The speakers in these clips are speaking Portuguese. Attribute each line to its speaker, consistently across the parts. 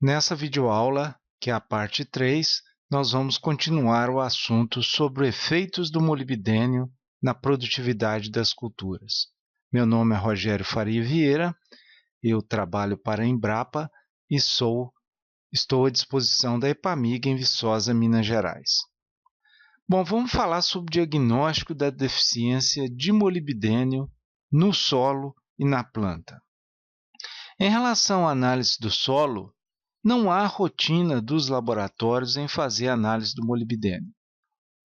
Speaker 1: Nessa videoaula, que é a parte 3, nós vamos continuar o assunto sobre efeitos do molibdênio na produtividade das culturas. Meu nome é Rogério Faria Vieira, eu trabalho para a Embrapa e estou à disposição da EPAMIG em Viçosa, Minas Gerais. Bom, vamos falar sobre o diagnóstico da deficiência de molibdênio no solo e na planta. Em relação à análise do solo, não há rotina dos laboratórios em fazer análise do molibdênio.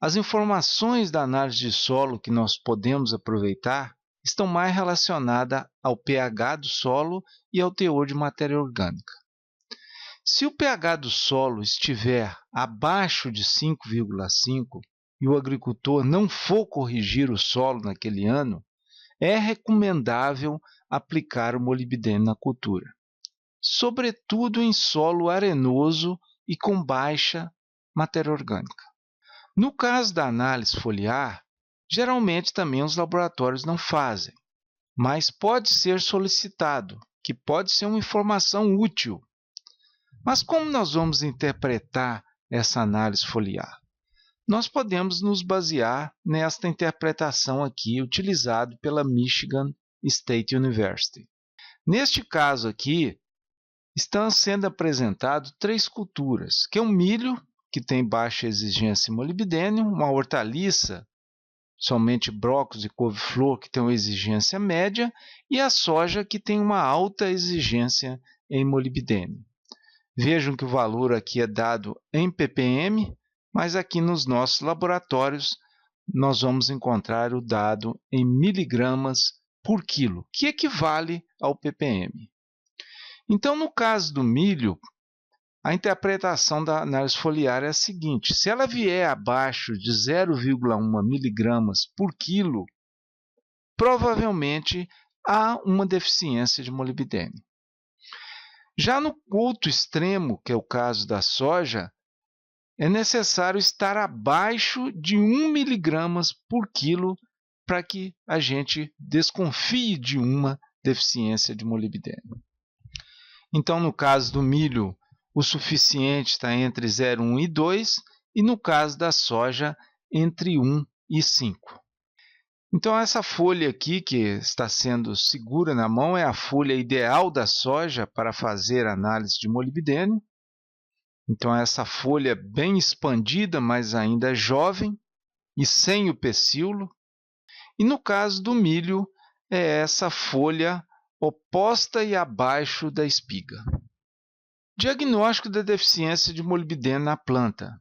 Speaker 1: As informações da análise de solo que nós podemos aproveitar estão mais relacionadas ao pH do solo e ao teor de matéria orgânica. Se o pH do solo estiver abaixo de 5,5 e o agricultor não for corrigir o solo naquele ano, é recomendável aplicar o molibdênio na cultura, sobretudo em solo arenoso e com baixa matéria orgânica. No caso da análise foliar, geralmente também os laboratórios não fazem, mas pode ser solicitado, que pode ser uma informação útil. Mas como nós vamos interpretar essa análise foliar? Nós podemos nos basear nesta interpretação aqui, utilizada pela Michigan State University. Neste caso aqui, estão sendo apresentadas 3 culturas, que é o milho, que tem baixa exigência em molibdênio, uma hortaliça, somente brócolis e couve-flor, que tem uma exigência média, e a soja, que tem uma alta exigência em molibdênio. Vejam que o valor aqui é dado em ppm, mas aqui nos nossos laboratórios nós vamos encontrar o dado em miligramas por quilo, que equivale ao ppm. Então, no caso do milho, a interpretação da análise foliar é a seguinte: se ela vier abaixo de 0,1 miligramas por quilo, provavelmente há uma deficiência de molibdênio. Já no outro extremo, que é o caso da soja, é necessário estar abaixo de 1 miligramas por quilo para que a gente desconfie de uma deficiência de molibdênio. Então, no caso do milho, o suficiente está entre 0,1 e 2, e no caso da soja, entre 1 e 5. Então, essa folha aqui, que está sendo segura na mão, é a folha ideal da soja para fazer análise de molibdênio. Então, essa folha é bem expandida, mas ainda jovem e sem o pecíolo. E no caso do milho, é essa folha oposta e abaixo da espiga. Diagnóstico da deficiência de molibdênio na planta.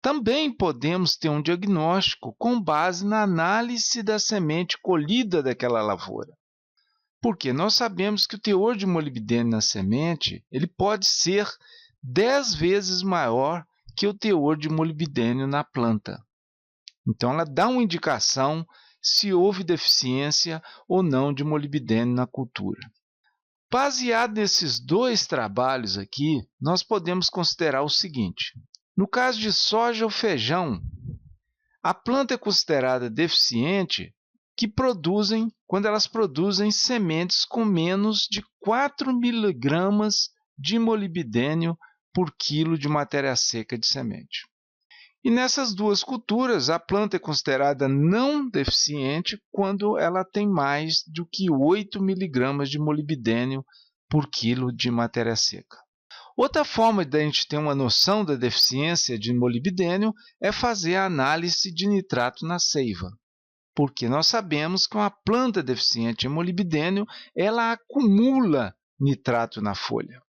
Speaker 1: Também podemos ter um diagnóstico com base na análise da semente colhida daquela lavoura. Porque nós sabemos que o teor de molibdênio na semente ele pode ser 10 vezes maior que o teor de molibdênio na planta. Então, ela dá uma indicação se houve deficiência ou não de molibdênio na cultura. Baseado nesses 2 trabalhos aqui, nós podemos considerar o seguinte: no caso de soja ou feijão, a planta é considerada deficiente quando elas produzem sementes com menos de 4 miligramas de molibdênio por quilo de matéria seca de semente. E nessas 2 culturas, a planta é considerada não deficiente quando ela tem mais do que 8 miligramas de molibdênio por quilo de matéria seca. Outra forma de a gente ter uma noção da deficiência de molibdênio é fazer a análise de nitrato na seiva, porque nós sabemos que uma planta deficiente em molibdênio ela acumula nitrato na folha.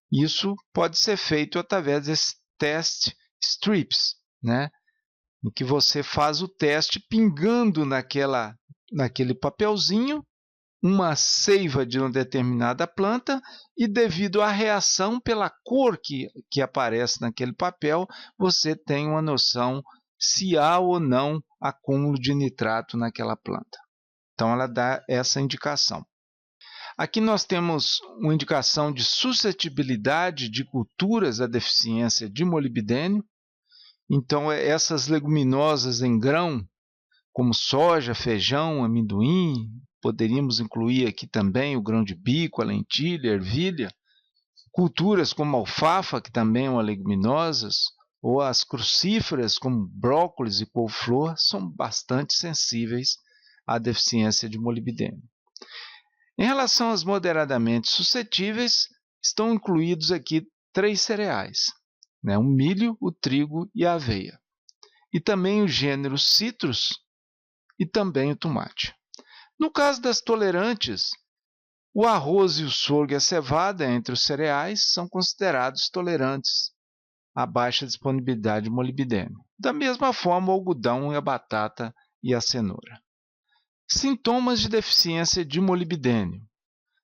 Speaker 1: Isso pode ser feito através desse teste STRIPS, em que você faz o teste pingando naquele papelzinho uma seiva de uma determinada planta e, devido à reação pela cor que aparece naquele papel, você tem uma noção se há ou não acúmulo de nitrato naquela planta. Então, ela dá essa indicação. Aqui nós temos uma indicação de suscetibilidade de culturas à deficiência de molibdênio. Então, essas leguminosas em grão, como soja, feijão, amendoim, poderíamos incluir aqui também o grão de bico, a lentilha, a ervilha. Culturas como alfafa, que também é uma leguminosa, ou as crucíferas como brócolis e couve-flor, são bastante sensíveis à deficiência de molibdênio. Em relação às moderadamente suscetíveis, estão incluídos aqui 3 cereais, o milho, o trigo e a aveia. E também o gênero citrus e também o tomate. No caso das tolerantes, o arroz e o sorgo e a cevada, entre os cereais, são considerados tolerantes à baixa disponibilidade de molibdênio. Da mesma forma, o algodão e a batata e a cenoura. Sintomas de deficiência de molibdênio.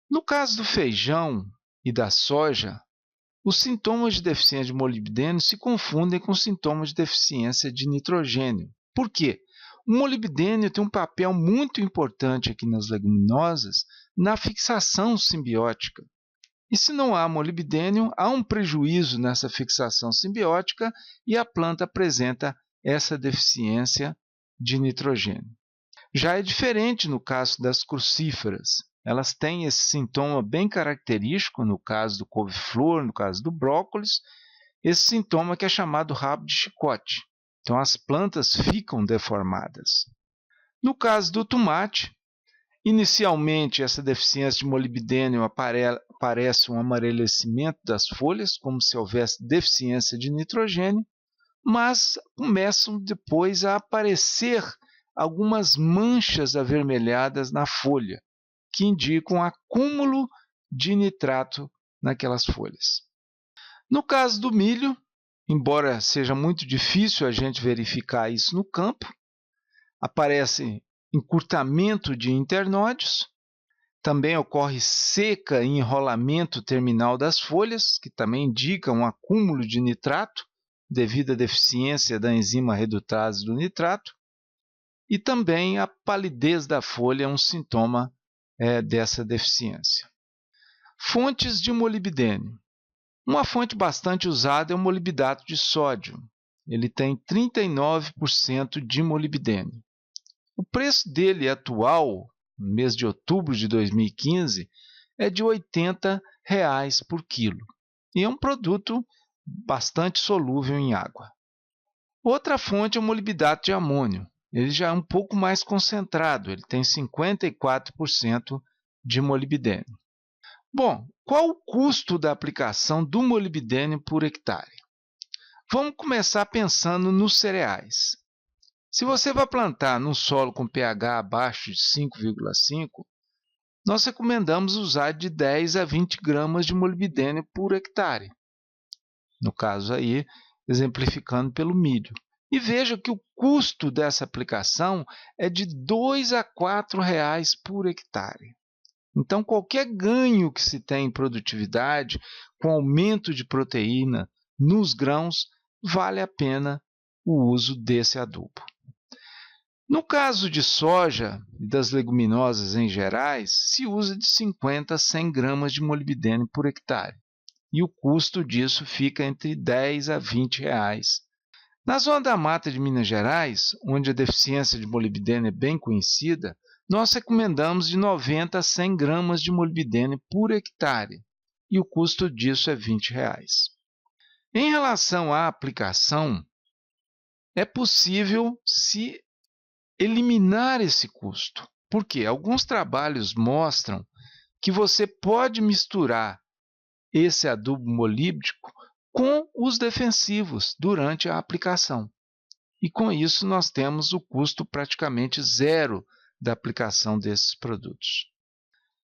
Speaker 1: No caso do feijão e da soja, os sintomas de deficiência de molibdênio se confundem com sintomas de deficiência de nitrogênio. Por quê? O molibdênio tem um papel muito importante aqui nas leguminosas na fixação simbiótica. E se não há molibdênio, há um prejuízo nessa fixação simbiótica e a planta apresenta essa deficiência de nitrogênio. Já é diferente no caso das crucíferas. Elas têm esse sintoma bem característico no caso do couve-flor, no caso do brócolis, esse sintoma que é chamado rabo de chicote. Então, as plantas ficam deformadas. No caso do tomate, inicialmente essa deficiência de molibdênio aparece um amarelecimento das folhas, como se houvesse deficiência de nitrogênio, mas começam depois a aparecer algumas manchas avermelhadas na folha, que indicam acúmulo de nitrato naquelas folhas. No caso do milho, embora seja muito difícil a gente verificar isso no campo, aparece encurtamento de internódios, também ocorre seca e enrolamento terminal das folhas, que também indica um acúmulo de nitrato devido à deficiência da enzima redutase do nitrato, e também a palidez da folha é um sintoma dessa deficiência. Fontes de molibdênio. Uma fonte bastante usada é o molibdato de sódio. Ele tem 39% de molibdênio. O preço dele atual, no mês de outubro de 2015, é de R$ 80 por quilo. E é um produto bastante solúvel em água. Outra fonte é o molibdato de amônio. Ele já é um pouco mais concentrado, ele tem 54% de molibdênio. Bom, qual o custo da aplicação do molibdênio por hectare? Vamos começar pensando nos cereais. Se você vai plantar num solo com pH abaixo de 5,5, nós recomendamos usar de 10 a 20 gramas de molibdênio por hectare. No caso aí, exemplificando pelo milho. E veja que o custo dessa aplicação é de R$ 2 a R$ 4 por hectare. Então, qualquer ganho que se tem em produtividade, com aumento de proteína nos grãos, vale a pena o uso desse adubo. No caso de soja e das leguminosas em gerais, se usa de 50 a 100 gramas de molibdênio por hectare. E o custo disso fica entre R$ 10 a R$ 20. Na zona da mata de Minas Gerais, onde a deficiência de molibdênio é bem conhecida, nós recomendamos de 90 a 100 gramas de molibdênio por hectare, e o custo disso é R$ 20. Em relação à aplicação, é possível se eliminar esse custo, porque alguns trabalhos mostram que você pode misturar esse adubo molíbdico com os defensivos durante a aplicação. E com isso nós temos o custo praticamente zero da aplicação desses produtos.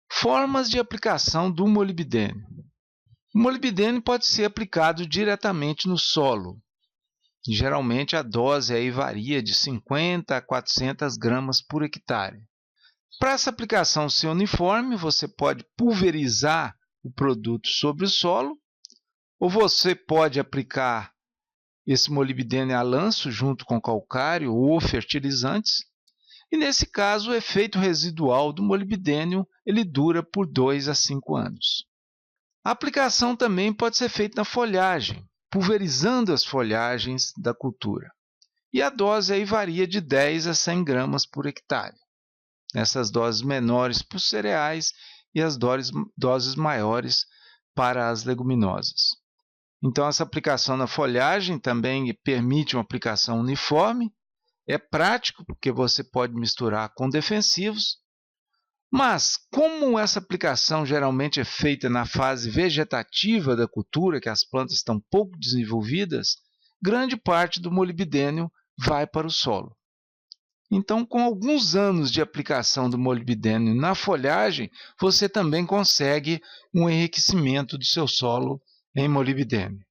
Speaker 1: Formas de aplicação do molibdênio. O molibdênio pode ser aplicado diretamente no solo. Geralmente a dose aí varia de 50 a 400 gramas por hectare. Para essa aplicação ser uniforme, você pode pulverizar o produto sobre o solo, ou você pode aplicar esse molibdênio a lanço junto com calcário ou fertilizantes. E nesse caso, o efeito residual do molibdênio ele dura por 2 a 5 anos. A aplicação também pode ser feita na folhagem, pulverizando as folhagens da cultura. E a dose aí varia de 10 a 100 gramas por hectare. Essas doses menores para os cereais e as doses maiores para as leguminosas. Então, essa aplicação na folhagem também permite uma aplicação uniforme. É prático, porque você pode misturar com defensivos. Mas, como essa aplicação geralmente é feita na fase vegetativa da cultura, que as plantas estão pouco desenvolvidas, grande parte do molibdênio vai para o solo. Então, com alguns anos de aplicação do molibdênio na folhagem, você também consegue um enriquecimento do seu solo em molibdênio.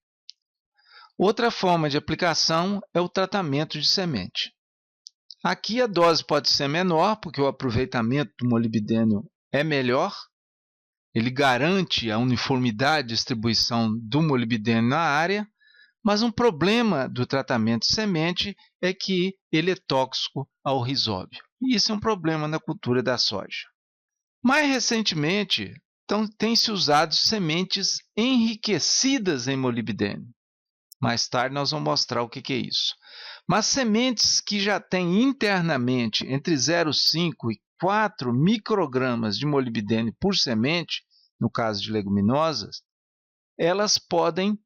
Speaker 1: Outra forma de aplicação é o tratamento de semente. Aqui a dose pode ser menor, porque o aproveitamento do molibdênio é melhor. Ele garante a uniformidade de distribuição do molibdênio na área, mas um problema do tratamento de semente é que ele é tóxico ao rizóbio. E isso é um problema na cultura da soja. Mais recentemente, tem-se usado sementes enriquecidas em molibdênio. Mais tarde nós vamos mostrar o que é isso. Mas sementes que já têm internamente entre 0,5 e 4 microgramas de molibdênio por semente, no caso de leguminosas, elas podem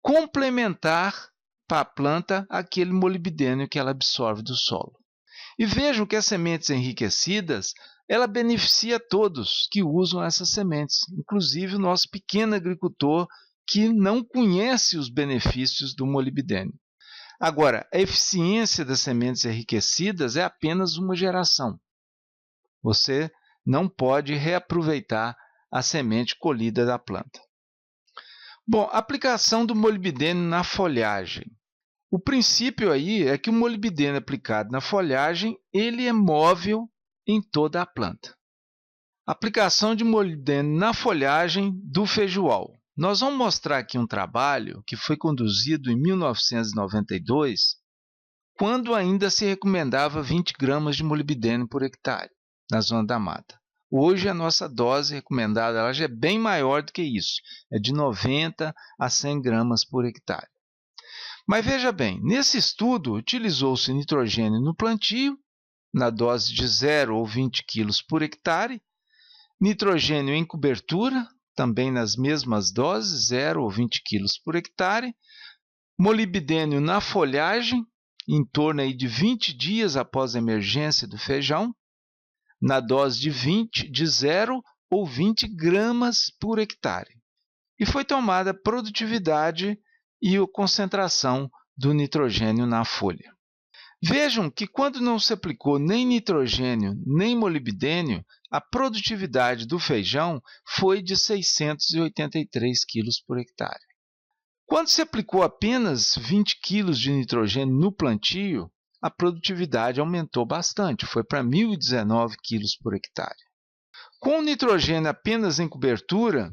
Speaker 1: complementar para a planta aquele molibdênio que ela absorve do solo. E vejam que as sementes enriquecidas, ela beneficia todos que usam essas sementes, inclusive o nosso pequeno agricultor que não conhece os benefícios do molibdênio. Agora, a eficiência das sementes enriquecidas é apenas uma geração. Você não pode reaproveitar a semente colhida da planta. Bom, aplicação do molibdênio na folhagem. O princípio aí é que o molibdênio aplicado na folhagem, ele é móvel em toda a planta. Aplicação de molibdênio na folhagem do feijoal. Nós vamos mostrar aqui um trabalho que foi conduzido em 1992, quando ainda se recomendava 20 gramas de molibdênio por hectare na zona da mata. Hoje, a nossa dose recomendada ela já é bem maior do que isso, é de 90 a 100 gramas por hectare. Mas veja bem, nesse estudo, utilizou-se nitrogênio no plantio, na dose de 0 ou 20 kg por hectare, nitrogênio em cobertura, também nas mesmas doses, 0 ou 20 kg por hectare, molibdênio na folhagem, em torno aí de 20 dias após a emergência do feijão, na dose de 0 ou 20 gramas por hectare. E foi tomada a produtividade e a concentração do nitrogênio na folha. Vejam que quando não se aplicou nem nitrogênio nem molibdênio, a produtividade do feijão foi de 683 kg por hectare. Quando se aplicou apenas 20 kg de nitrogênio no plantio, a produtividade aumentou bastante, foi para 1.019 kg por hectare. Com o nitrogênio apenas em cobertura,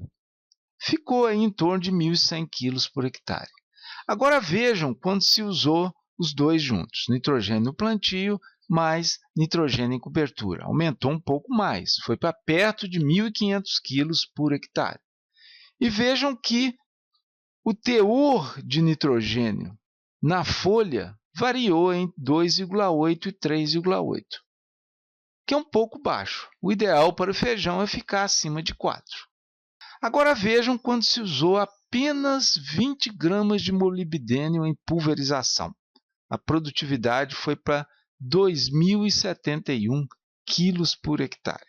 Speaker 1: ficou aí em torno de 1.100 kg por hectare. Agora vejam quando se usou os dois juntos, nitrogênio no plantio mais nitrogênio em cobertura. Aumentou um pouco mais, foi para perto de 1.500 kg por hectare. E vejam que o teor de nitrogênio na folha variou em 2,8 e 3,8, que é um pouco baixo. O ideal para o feijão é ficar acima de 4. Agora vejam quando se usou apenas 20 gramas de molibdênio em pulverização. A produtividade foi para 2.071 kg por hectare.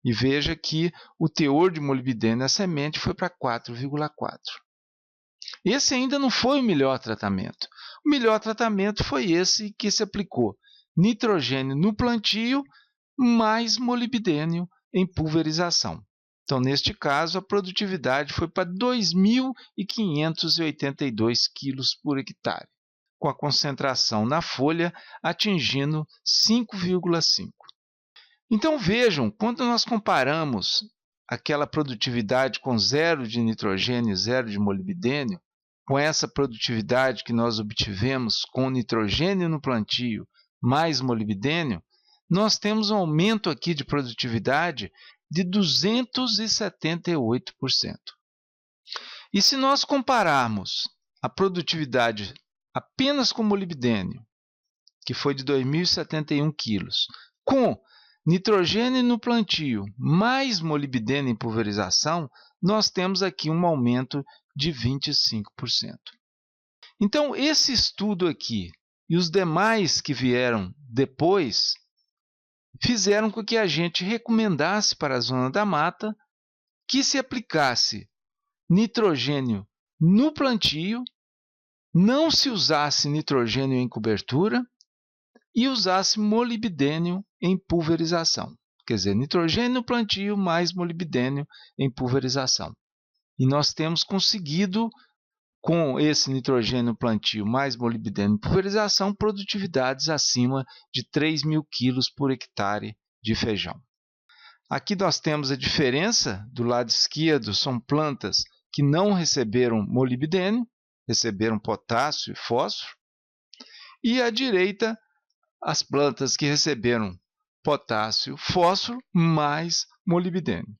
Speaker 1: E veja que o teor de molibdênio na semente foi para 4,4. Esse ainda não foi o melhor tratamento. O melhor tratamento foi esse que se aplicou nitrogênio no plantio mais molibdênio em pulverização. Então, neste caso, a produtividade foi para 2.582 kg por hectare, com a concentração na folha atingindo 5,5. Então, vejam, quando nós comparamos aquela produtividade com 0 de nitrogênio e 0 de molibdênio, com essa produtividade que nós obtivemos com nitrogênio no plantio mais molibdênio, nós temos um aumento aqui de produtividade de 278%. E se nós compararmos a produtividade apenas com molibdênio, que foi de 2.071 kg, com nitrogênio no plantio mais molibdênio em pulverização, nós temos aqui um aumento de 25%. Então, esse estudo aqui e os demais que vieram depois fizeram com que a gente recomendasse para a zona da mata que se aplicasse nitrogênio no plantio, não se usasse nitrogênio em cobertura e usasse molibdênio em pulverização. Quer dizer, nitrogênio no plantio mais molibdênio em pulverização. E nós temos conseguido, com esse nitrogênio no plantio mais molibdênio em pulverização, produtividades acima de 3.000 quilos por hectare de feijão. Aqui nós temos a diferença. Do lado esquerdo são plantas que não receberam molibdênio, receberam potássio e fósforo. E à direita, as plantas que receberam potássio, fósforo mais molibdênio.